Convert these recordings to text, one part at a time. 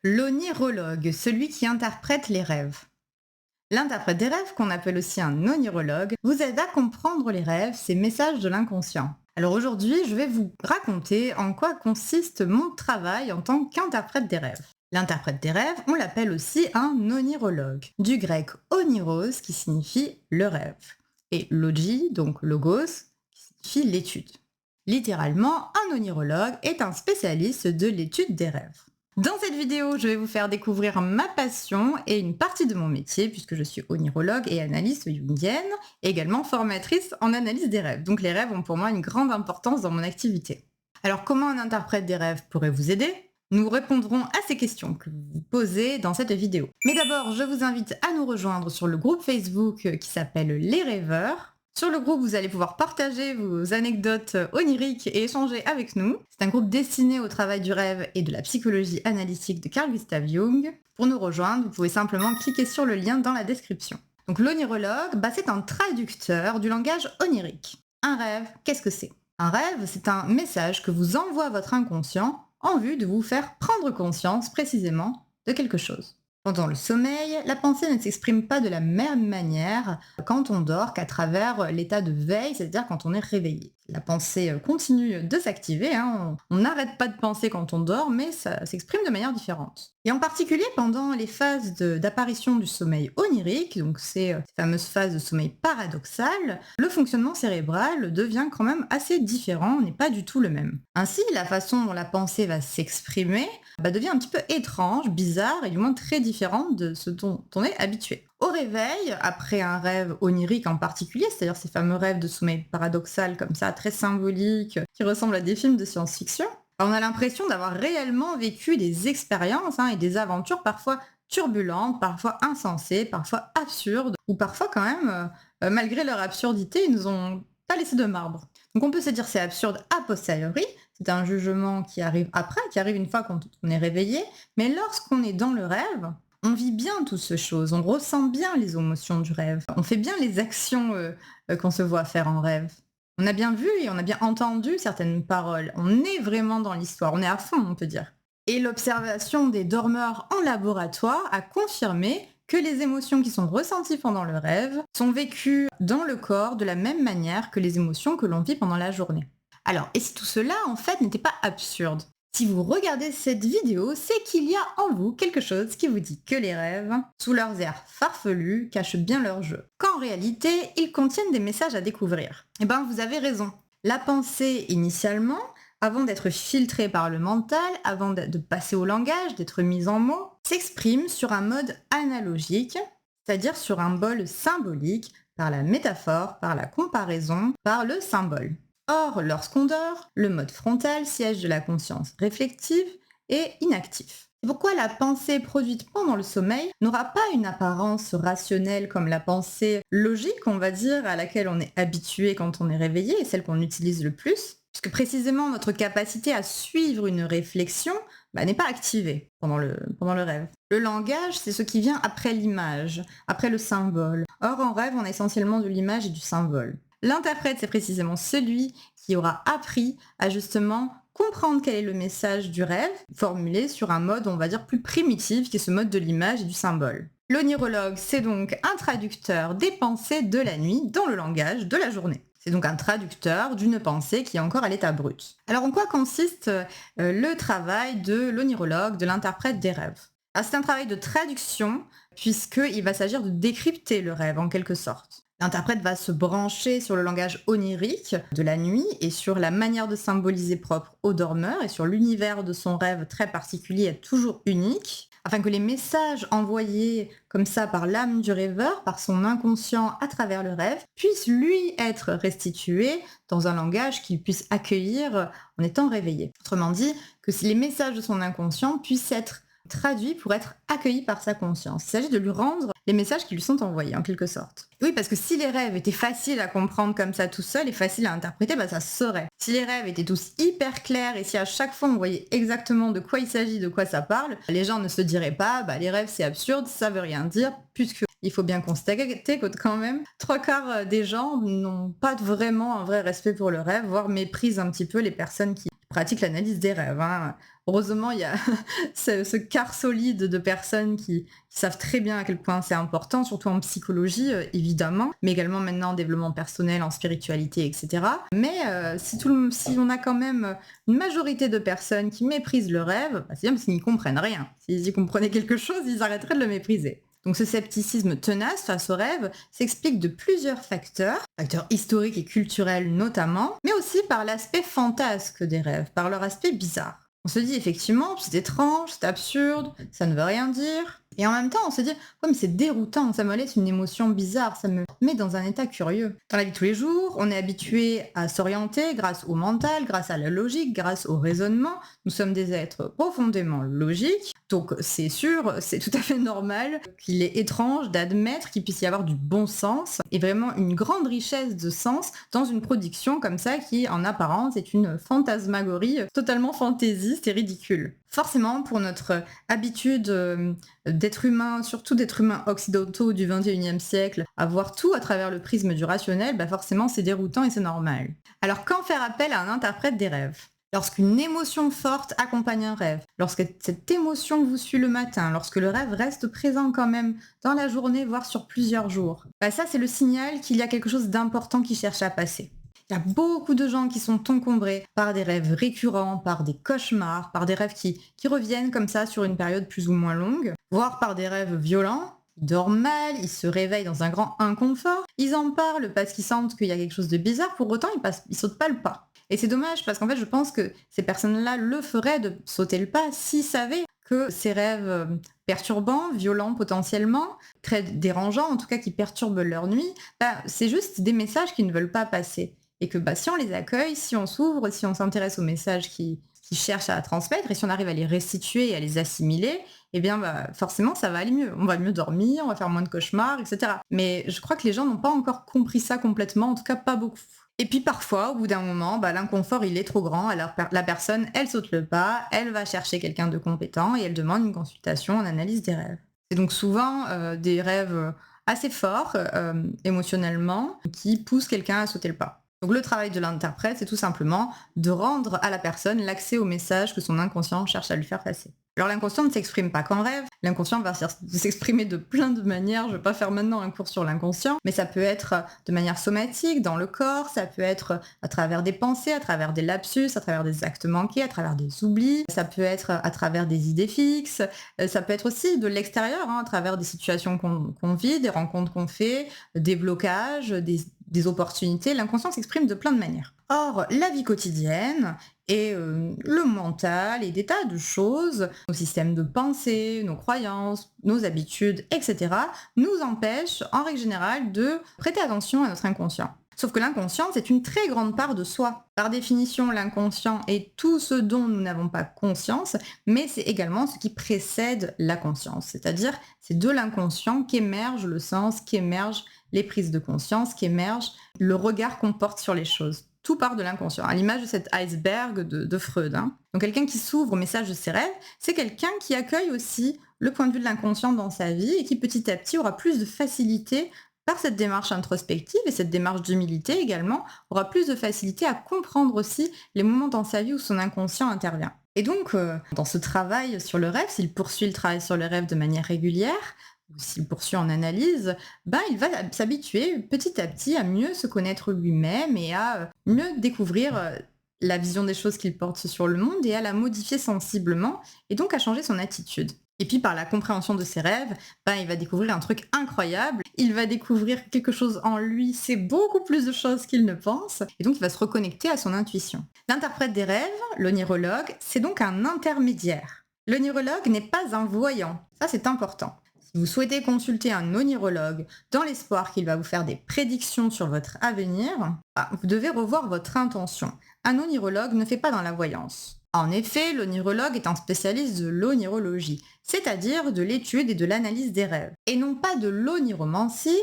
L'onirologue, celui qui interprète les rêves. L'interprète des rêves, qu'on appelle aussi un onirologue, vous aide à comprendre les rêves, ces messages de l'inconscient. Alors aujourd'hui, je vais vous raconter en quoi consiste mon travail en tant qu'interprète des rêves. L'interprète des rêves, on l'appelle aussi un onirologue, du grec oniros qui signifie le rêve, et logi, donc logos, qui signifie l'étude. Littéralement, un onirologue est un spécialiste de l'étude des rêves. Dans cette vidéo, je vais vous faire découvrir ma passion et une partie de mon métier, puisque je suis onirologue et analyste jungienne, et également formatrice en analyse des rêves. Donc les rêves ont pour moi une grande importance dans mon activité. Alors comment un interprète des rêves pourrait vous aider ? Nous répondrons à ces questions que vous vous posez dans cette vidéo. Mais d'abord, je vous invite à nous rejoindre sur le groupe Facebook qui s'appelle Les Rêveurs. Sur le groupe, vous allez pouvoir partager vos anecdotes oniriques et échanger avec nous. C'est un groupe destiné au travail du rêve et de la psychologie analytique de Carl Gustav Jung. Pour nous rejoindre, vous pouvez simplement cliquer sur le lien dans la description. Donc l'onirologue, c'est un traducteur du langage onirique. Un rêve, qu'est-ce que c'est ? Un rêve, c'est un message que vous envoie votre inconscient en vue de vous faire prendre conscience précisément de quelque chose. Pendant le sommeil, la pensée ne s'exprime pas de la même manière quand on dort qu'à travers l'état de veille, c'est-à-dire quand on est réveillé. La pensée continue de s'activer, on n'arrête pas de penser quand on dort, mais ça s'exprime de manière différente. Et en particulier pendant les phases d'apparition du sommeil onirique, donc ces fameuses phases de sommeil paradoxal, le fonctionnement cérébral devient quand même assez différent, n'est pas du tout le même. Ainsi, la façon dont la pensée va s'exprimer devient un petit peu étrange, bizarre et du moins très différente de ce dont on est habitué. Au réveil, après un rêve onirique en particulier, c'est-à-dire ces fameux rêves de sommeil paradoxal comme ça, très symboliques, qui ressemblent à des films de science-fiction, on a l'impression d'avoir réellement vécu des expériences et des aventures parfois turbulentes, parfois insensées, parfois absurdes, ou parfois quand même, malgré leur absurdité, ils nous ont pas laissé de marbre. Donc on peut se dire c'est absurde a posteriori, c'est un jugement qui arrive après, qui arrive une fois qu'on est réveillé, mais lorsqu'on est dans le rêve, on vit bien toutes ces choses, on ressent bien les émotions du rêve, on fait bien les actions qu'on se voit faire en rêve. On a bien vu et on a bien entendu certaines paroles, on est vraiment dans l'histoire, on est à fond on peut dire. Et l'observation des dormeurs en laboratoire a confirmé que les émotions qui sont ressenties pendant le rêve sont vécues dans le corps de la même manière que les émotions que l'on vit pendant la journée. Alors, et si tout cela, en fait, n'était pas absurde ? Si vous regardez cette vidéo, c'est qu'il y a en vous quelque chose qui vous dit que les rêves, sous leurs airs farfelus, cachent bien leur jeu. Qu'en réalité, ils contiennent des messages à découvrir. Eh bien, vous avez raison. La pensée, initialement, avant d'être filtrée par le mental, avant de passer au langage, d'être mise en mots, s'exprime sur un mode analogique, c'est-à-dire sur un bol symbolique, par la métaphore, par la comparaison, par le symbole. Or, lorsqu'on dort, le mode frontal, siège de la conscience réflexive, est inactif. C'est pourquoi la pensée produite pendant le sommeil n'aura pas une apparence rationnelle comme la pensée logique, on va dire, à laquelle on est habitué quand on est réveillé et celle qu'on utilise le plus, puisque précisément notre capacité à suivre une réflexion n'est pas activée pendant le rêve. Le langage, c'est ce qui vient après l'image, après le symbole. Or, en rêve, on a essentiellement de l'image et du symbole. L'interprète, c'est précisément celui qui aura appris à justement comprendre quel est le message du rêve, formulé sur un mode, on va dire, plus primitif, qui est ce mode de l'image et du symbole. L'onirologue, c'est donc un traducteur des pensées de la nuit dans le langage de la journée. C'est donc un traducteur d'une pensée qui est encore à l'état brut. Alors en quoi consiste le travail de l'onirologue, de l'interprète des rêves ? C'est un travail de traduction, puisqu'il va s'agir de décrypter le rêve en quelque sorte. L'interprète va se brancher sur le langage onirique de la nuit et sur la manière de symboliser propre au dormeur et sur l'univers de son rêve très particulier et toujours unique, afin que les messages envoyés comme ça par l'âme du rêveur, par son inconscient à travers le rêve, puissent lui être restitués dans un langage qu'il puisse accueillir en étant réveillé. Autrement dit, que les messages de son inconscient puissent être traduits pour être accueillis par sa conscience. Il s'agit de lui rendre les messages qui lui sont envoyés, en quelque sorte. Oui, parce que si les rêves étaient faciles à comprendre comme ça tout seul et faciles à interpréter, ça se saurait. Si les rêves étaient tous hyper clairs et si à chaque fois on voyait exactement de quoi il s'agit, de quoi ça parle, les gens ne se diraient pas les rêves c'est absurde, ça veut rien dire, puisque il faut bien constater que quand même, 3/4 des gens n'ont pas vraiment un vrai respect pour le rêve, voire méprisent un petit peu les personnes qui pratique l'analyse des rêves, hein. Heureusement, il y a ce quart solide de personnes qui savent très bien à quel point c'est important, surtout en psychologie, évidemment, mais également maintenant en développement personnel, en spiritualité, etc. Mais si on a quand même une majorité de personnes qui méprisent le rêve, bah, c'est bien parce qu'ils n'y comprennent rien. S'ils y comprenaient quelque chose, ils arrêteraient de le mépriser. Donc ce scepticisme tenace face au rêve s'explique de plusieurs facteurs historiques et culturels notamment, mais aussi par l'aspect fantasque des rêves, par leur aspect bizarre. On se dit effectivement, c'est étrange, c'est absurde, ça ne veut rien dire. Et en même temps, on se dit, ouais, mais c'est déroutant, ça me laisse une émotion bizarre, ça me met dans un état curieux. Dans la vie de tous les jours, on est habitué à s'orienter grâce au mental, grâce à la logique, grâce au raisonnement. Nous sommes des êtres profondément logiques, donc c'est sûr, c'est tout à fait normal qu'il est étrange d'admettre qu'il puisse y avoir du bon sens et vraiment une grande richesse de sens dans une production comme ça qui, en apparence, est une fantasmagorie totalement fantaisiste et ridicule. Forcément, pour notre habitude d'être humain, surtout d'être humains occidentaux du 21e siècle, à voir tout à travers le prisme du rationnel, bah forcément c'est déroutant et c'est normal. Alors quand faire appel à un interprète des rêves? Lorsqu'une émotion forte accompagne un rêve, lorsque cette émotion vous suit le matin, lorsque le rêve reste présent quand même dans la journée, voire sur plusieurs jours, bah ça c'est le signal qu'il y a quelque chose d'important qui cherche à passer. Il y a beaucoup de gens qui sont encombrés par des rêves récurrents, par des cauchemars, par des rêves qui reviennent comme ça sur une période plus ou moins longue, voire par des rêves violents. Ils dorment mal, ils se réveillent dans un grand inconfort, ils en parlent parce qu'ils sentent qu'il y a quelque chose de bizarre, pour autant ils sautent pas le pas. Et c'est dommage parce qu'en fait je pense que ces personnes-là le feraient de sauter le pas s'ils savaient que ces rêves perturbants, violents potentiellement, très dérangeants, en tout cas qui perturbent leur nuit, bah, c'est juste des messages qu'ils ne veulent pas passer. Et que bah, si on les accueille, si on s'ouvre, si on s'intéresse aux messages qui cherchent à transmettre, et si on arrive à les restituer et à les assimiler, eh bien bah, forcément ça va aller mieux. On va mieux dormir, on va faire moins de cauchemars, etc. Mais je crois que les gens n'ont pas encore compris ça complètement, en tout cas pas beaucoup. Et puis parfois, au bout d'un moment, bah, l'inconfort il est trop grand, alors la personne, elle saute le pas, elle va chercher quelqu'un de compétent et elle demande une consultation en analyse des rêves. C'est donc souvent des rêves assez forts émotionnellement qui poussent quelqu'un à sauter le pas. Donc le travail de l'interprète, c'est tout simplement de rendre à la personne l'accès au message que son inconscient cherche à lui faire passer. Alors l'inconscient ne s'exprime pas qu'en rêve, l'inconscient va s'exprimer de plein de manières, je ne vais pas faire maintenant un cours sur l'inconscient, mais ça peut être de manière somatique, dans le corps, ça peut être à travers des pensées, à travers des lapsus, à travers des actes manqués, à travers des oublis, ça peut être à travers des idées fixes, ça peut être aussi de l'extérieur, hein, à travers des situations qu'on vit, des rencontres qu'on fait, des blocages, des opportunités. L'inconscient s'exprime de plein de manières. Or, la vie quotidienne et le mental et des tas de choses, nos systèmes de pensée, nos croyances, nos habitudes, etc., nous empêchent en règle générale de prêter attention à notre inconscient. Sauf que l'inconscient, c'est une très grande part de soi. Par définition, l'inconscient est tout ce dont nous n'avons pas conscience, mais c'est également ce qui précède la conscience. C'est-à-dire, c'est de l'inconscient qu'émerge le sens, qu'émergent les prises de conscience, qu'émerge le regard qu'on porte sur les choses. Tout part de l'inconscient, à l'image de cet iceberg de Freud. Hein. Donc quelqu'un qui s'ouvre au message de ses rêves, c'est quelqu'un qui accueille aussi le point de vue de l'inconscient dans sa vie et qui petit à petit aura plus de facilité par cette démarche introspective et cette démarche d'humilité également, aura plus de facilité à comprendre aussi les moments dans sa vie où son inconscient intervient. Et donc, dans ce travail sur le rêve, s'il poursuit le travail sur le rêve de manière régulière, ou s'il poursuit en analyse, ben, il va s'habituer petit à petit à mieux se connaître lui-même et à mieux découvrir la vision des choses qu'il porte sur le monde et à la modifier sensiblement et donc à changer son attitude. Et puis par la compréhension de ses rêves, ben, il va découvrir un truc incroyable, il va découvrir quelque chose en lui, c'est beaucoup plus de choses qu'il ne pense, et donc il va se reconnecter à son intuition. L'interprète des rêves, l'onirologue, c'est donc un intermédiaire. L'onirologue n'est pas un voyant, ça c'est important. Si vous souhaitez consulter un onirologue dans l'espoir qu'il va vous faire des prédictions sur votre avenir, vous devez revoir votre intention. Un onirologue ne fait pas dans la voyance. En effet, l'onirologue est un spécialiste de l'onirologie, c'est-à-dire de l'étude et de l'analyse des rêves, et non pas de l'oniromancie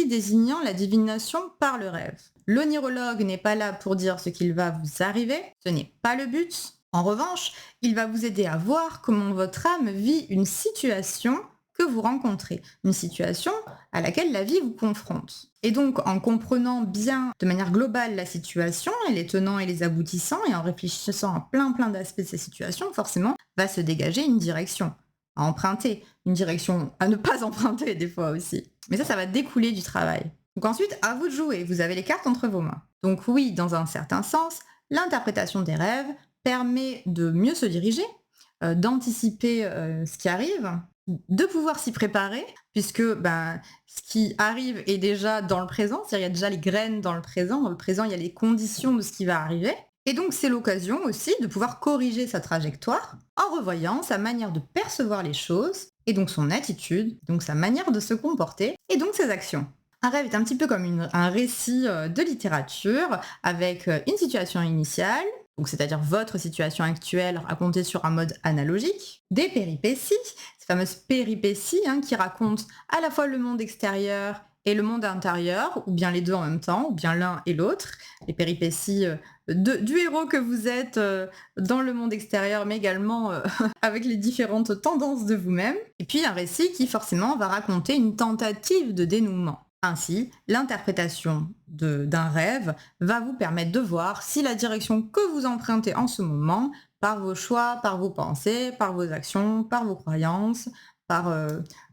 désignant la divination par le rêve. L'onirologue n'est pas là pour dire ce qu'il va vous arriver, ce n'est pas le but. En revanche, il va vous aider à voir comment votre âme vit une situation que vous rencontrez, une situation à laquelle la vie vous confronte. Et donc, en comprenant bien de manière globale la situation et les tenants et les aboutissants, et en réfléchissant à plein d'aspects de ces situations, forcément, va se dégager une direction à emprunter, une direction à ne pas emprunter des fois aussi. Mais ça va découler du travail. Donc ensuite, à vous de jouer, vous avez les cartes entre vos mains. Donc oui, dans un certain sens, l'interprétation des rêves permet de mieux se diriger, d'anticiper ce qui arrive, de pouvoir s'y préparer, puisque ce qui arrive est déjà dans le présent, c'est-à-dire il y a déjà les graines dans le présent. Dans le présent, il y a les conditions de ce qui va arriver. Et donc c'est l'occasion aussi de pouvoir corriger sa trajectoire en revoyant sa manière de percevoir les choses, et donc son attitude, donc sa manière de se comporter, et donc ses actions. Un rêve est un petit peu comme un récit de littérature avec une situation initiale, donc c'est-à-dire votre situation actuelle racontée sur un mode analogique, des péripéties, ces fameuses péripéties qui racontent à la fois le monde extérieur et le monde intérieur, ou bien les deux en même temps, ou bien l'un et l'autre, les péripéties du héros que vous êtes dans le monde extérieur, mais également avec les différentes tendances de vous-même, et puis un récit qui forcément va raconter une tentative de dénouement. Ainsi, l'interprétation d'un rêve va vous permettre de voir si la direction que vous empruntez en ce moment, par vos choix, par vos pensées, par vos actions, par vos croyances, par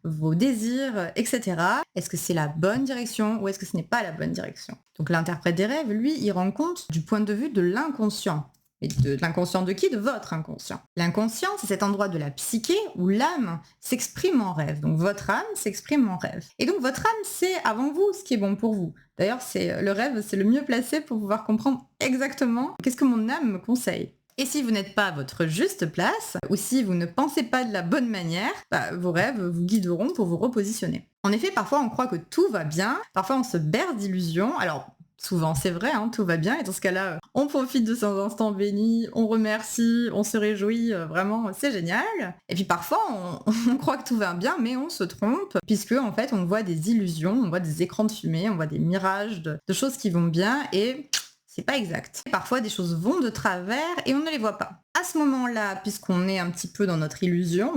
vos désirs, etc. Est-ce que c'est la bonne direction ou est-ce que ce n'est pas la bonne direction? Donc l'interprète des rêves, lui, il rend compte du point de vue de l'inconscient. Et de l'inconscient de qui? De votre inconscient. L'inconscient, c'est cet endroit de la psyché où l'âme s'exprime en rêve. Donc votre âme s'exprime en rêve. Et donc votre âme sait avant vous ce qui est bon pour vous. D'ailleurs, le rêve, c'est le mieux placé pour pouvoir comprendre exactement qu'est-ce que mon âme me conseille. Et si vous n'êtes pas à votre juste place, ou si vous ne pensez pas de la bonne manière, vos rêves vous guideront pour vous repositionner. En effet, parfois on croit que tout va bien, parfois on se berce d'illusions. Alors, souvent c'est vrai, tout va bien, et dans ce cas-là, on profite de ces instants bénis, on remercie, on se réjouit, vraiment, c'est génial. Et puis parfois, on croit que tout va bien, mais on se trompe, puisque en fait, on voit des illusions, on voit des écrans de fumée, on voit des mirages de choses qui vont bien, et c'est pas exact. Parfois, des choses vont de travers et on ne les voit pas. À ce moment-là, puisqu'on est un petit peu dans notre illusion,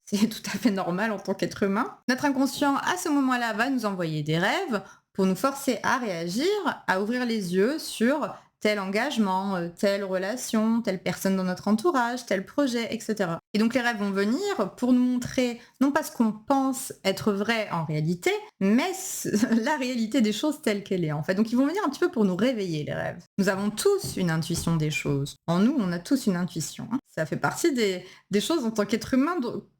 c'est tout à fait normal en tant qu'être humain, notre inconscient, à ce moment-là, va nous envoyer des rêves pour nous forcer à réagir, à ouvrir les yeux sur tel engagement, telle relation, telle personne dans notre entourage, tel projet, etc. Et donc les rêves vont venir pour nous montrer non pas ce qu'on pense être vrai en réalité, mais la réalité des choses telle qu'elle est en fait. Donc ils vont venir un petit peu pour nous réveiller, les rêves. Nous avons tous une intuition des choses. En nous, on a tous une intuition. Ça fait partie des choses en tant qu'être humain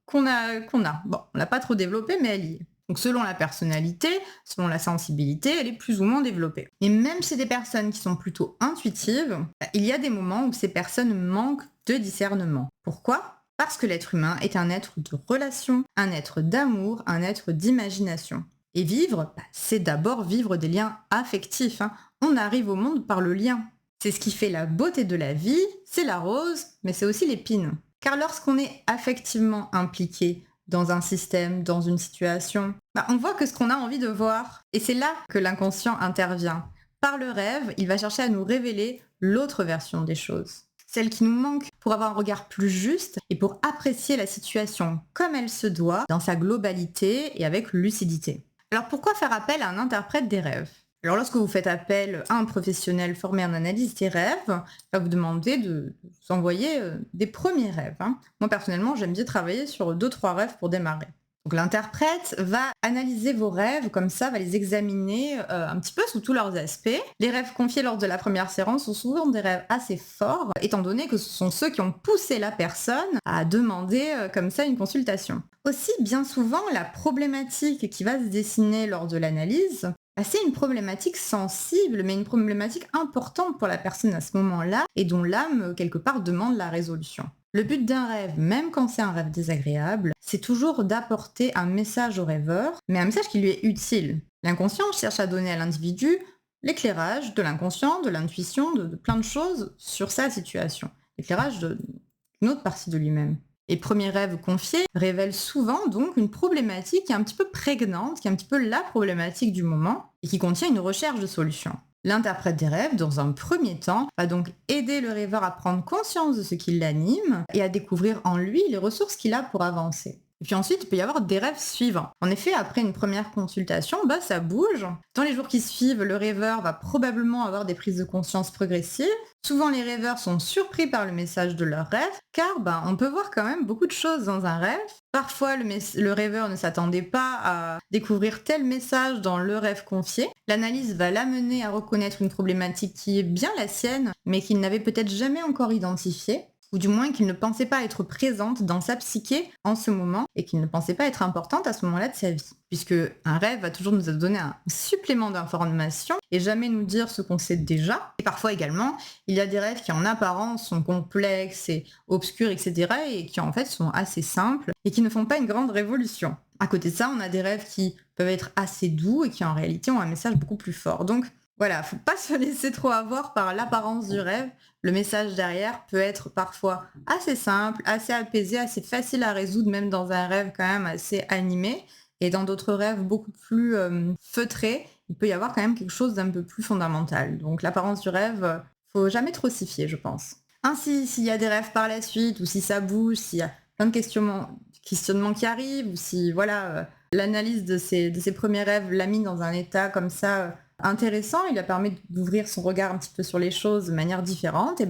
qu'on a. Bon, on l'a pas trop développée, mais elle y est. Donc selon la personnalité, selon la sensibilité, elle est plus ou moins développée. Et même chez des personnes qui sont plutôt intuitives, il y a des moments où ces personnes manquent de discernement. Pourquoi? Parce que l'être humain est un être de relation, un être d'amour, un être d'imagination. Et vivre, c'est d'abord vivre des liens affectifs. On arrive au monde par le lien. C'est ce qui fait la beauté de la vie, c'est la rose, mais c'est aussi l'épine. Car lorsqu'on est affectivement impliqué dans un système, dans une situation, on voit que ce qu'on a envie de voir. Et c'est là que l'inconscient intervient. Par le rêve, il va chercher à nous révéler l'autre version des choses. Celle qui nous manque pour avoir un regard plus juste et pour apprécier la situation comme elle se doit, dans sa globalité et avec lucidité. Alors pourquoi faire appel à un interprète des rêves? Alors lorsque vous faites appel à un professionnel formé en analyse des rêves, il va vous demander de vous envoyer des premiers rêves. Moi personnellement, j'aime bien travailler sur 2-3 rêves pour démarrer. Donc l'interprète va analyser vos rêves, comme ça, va les examiner un petit peu sous tous leurs aspects. Les rêves confiés lors de la première séance sont souvent des rêves assez forts, étant donné que ce sont ceux qui ont poussé la personne à demander comme ça une consultation. Aussi, bien souvent, la problématique qui va se dessiner lors de l'analyse, c'est une problématique sensible, mais une problématique importante pour la personne à ce moment-là, et dont l'âme, quelque part, demande la résolution. Le but d'un rêve, même quand c'est un rêve désagréable, c'est toujours d'apporter un message au rêveur, mais un message qui lui est utile. L'inconscient cherche à donner à l'individu l'éclairage de l'inconscient, de l'intuition, de plein de choses sur sa situation. L'éclairage d'une autre partie de lui-même. Les premiers rêves confiés révèlent souvent donc une problématique qui est un petit peu prégnante, qui est un petit peu la problématique du moment, et qui contient une recherche de solution. L'interprète des rêves, dans un premier temps, va donc aider le rêveur à prendre conscience de ce qui l'anime et à découvrir en lui les ressources qu'il a pour avancer. Et puis ensuite, il peut y avoir des rêves suivants. En effet, après une première consultation, ça bouge. Dans les jours qui suivent, le rêveur va probablement avoir des prises de conscience progressives. Souvent, les rêveurs sont surpris par le message de leur rêve, car on peut voir quand même beaucoup de choses dans un rêve. Parfois, le rêveur ne s'attendait pas à découvrir tel message dans le rêve confié. L'analyse va l'amener à reconnaître une problématique qui est bien la sienne, mais qu'il n'avait peut-être jamais encore identifiée, ou du moins qu'il ne pensait pas être présente dans sa psyché en ce moment, et qu'il ne pensait pas être importante à ce moment-là de sa vie. Puisque un rêve va toujours nous donner un supplément d'information et jamais nous dire ce qu'on sait déjà. Et parfois également, il y a des rêves qui en apparence sont complexes et obscurs, etc. et qui en fait sont assez simples et qui ne font pas une grande révolution. À côté de ça, on a des rêves qui peuvent être assez doux et qui en réalité ont un message beaucoup plus fort. Donc voilà, faut pas se laisser trop avoir par l'apparence du rêve. Le message derrière peut être parfois assez simple, assez apaisé, assez facile à résoudre, même dans un rêve quand même assez animé. Et dans d'autres rêves beaucoup plus feutrés, il peut y avoir quand même quelque chose d'un peu plus fondamental. Donc l'apparence du rêve, faut jamais trop s'y fier, je pense. Ainsi, s'il y a des rêves par la suite, ou si ça bouge, s'il y a plein de questionnements qui arrivent, ou si l'analyse de ces premiers rêves l'a mis dans un état comme ça intéressant, il a permis d'ouvrir son regard un petit peu sur les choses de manière différente, et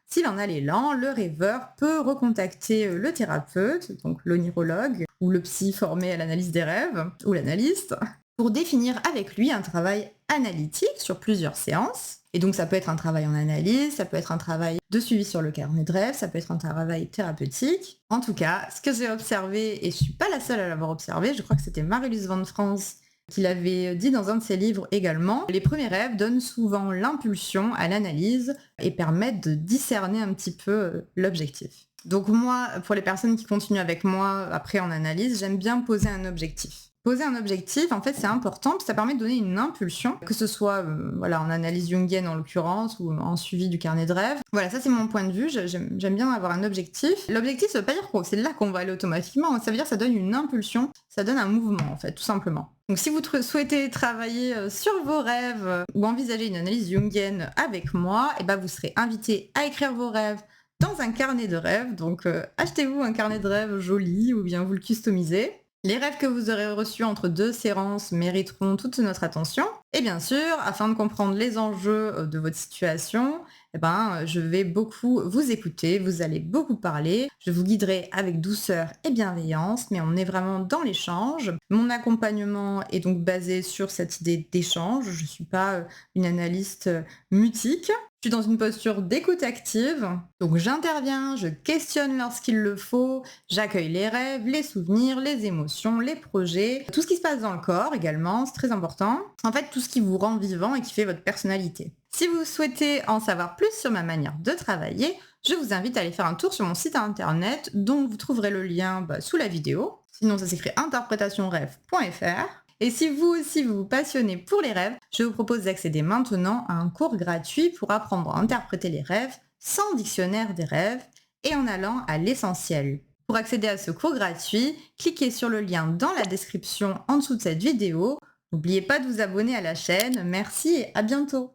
s'il en a l'élan, le rêveur peut recontacter le thérapeute, donc l'onirologue, ou le psy formé à l'analyse des rêves, ou l'analyste, pour définir avec lui un travail analytique sur plusieurs séances. Et donc ça peut être un travail en analyse, ça peut être un travail de suivi sur le carnet de rêve, ça peut être un travail thérapeutique. En tout cas, ce que j'ai observé, et je suis pas la seule à l'avoir observé, je crois que c'était Marie-Louise Van France qui l'avait dit dans un de ses livres également, les premiers rêves donnent souvent l'impulsion à l'analyse et permettent de discerner un petit peu l'objectif. Donc moi, pour les personnes qui continuent avec moi après en analyse, j'aime bien poser un objectif. Poser un objectif, en fait, c'est important, parce que ça permet de donner une impulsion, que ce soit en analyse jungienne en l'occurrence, ou en suivi du carnet de rêve. Voilà, ça c'est mon point de vue, j'aime bien avoir un objectif. L'objectif, ça veut pas dire que c'est là qu'on va aller automatiquement, ça veut dire que ça donne une impulsion, ça donne un mouvement, en fait, tout simplement. Donc si vous souhaitez travailler sur vos rêves ou envisager une analyse jungienne avec moi, vous serez invité à écrire vos rêves dans un carnet de rêves. Donc achetez-vous un carnet de rêves joli ou bien vous le customisez. Les rêves que vous aurez reçus entre 2 séances mériteront toute notre attention. Et bien sûr, afin de comprendre les enjeux de votre situation, je vais beaucoup vous écouter, vous allez beaucoup parler. Je vous guiderai avec douceur et bienveillance, mais on est vraiment dans l'échange. Mon accompagnement est donc basé sur cette idée d'échange. Je ne suis pas une analyste mutique. Je suis dans une posture d'écoute active, donc j'interviens, je questionne lorsqu'il le faut, j'accueille les rêves, les souvenirs, les émotions, les projets, tout ce qui se passe dans le corps également, c'est très important. En fait, tout ce qui vous rend vivant et qui fait votre personnalité. Si vous souhaitez en savoir plus sur ma manière de travailler, je vous invite à aller faire un tour sur mon site internet, dont vous trouverez le lien sous la vidéo. Sinon, ça s'écrit interprétationrêve.fr. Et si vous aussi vous vous passionnez pour les rêves, je vous propose d'accéder maintenant à un cours gratuit pour apprendre à interpréter les rêves sans dictionnaire des rêves et en allant à l'essentiel. Pour accéder à ce cours gratuit, cliquez sur le lien dans la description en dessous de cette vidéo. N'oubliez pas de vous abonner à la chaîne. Merci et à bientôt.